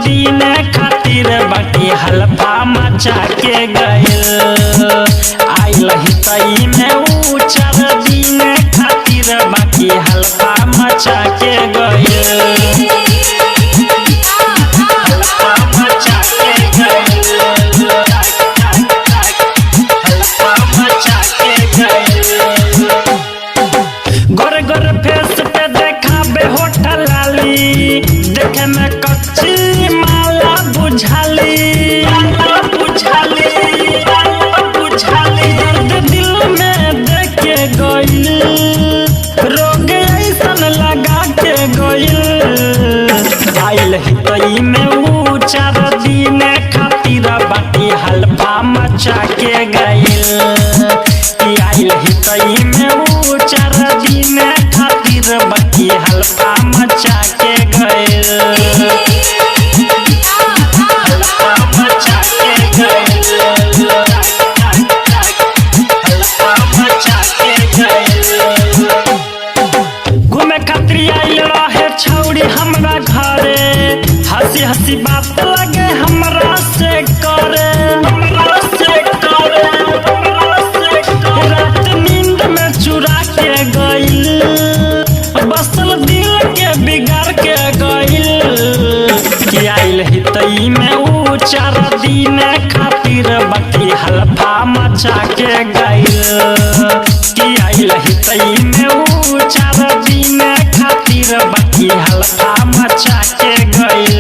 दिन खातिर बाकी हल्फा मचा के गइल। आइल हितई में ऊ 4 दिन खातिर बाकी हल्फा मचा के गइल। देखे में कच्ची माला बुझाली दर्द दिल में देखे गइल। रोग ऐसन लगा के गइल। आइल हितई में ऊ 4 दिन खातिर बाकी हल्फा मचा के गइल। आइल हितई में ऊ 4 दिन खातिर बाकी हल्फा मचा के घूमे खातिर आइल रहे छौड़ी हमरा घरे। हंसी हंसी बात लगे हमरा से करे। रात नींद में चुरा के गइल। बसल दिल के बिगाड़ के गइल। आइल हितई में ऊ 4 दिन खातिर बाकी हल्फा मचा के गइल। आइल हितई में ऊ 4 दिन खातिर बाकी हल्फा मचा के गइल।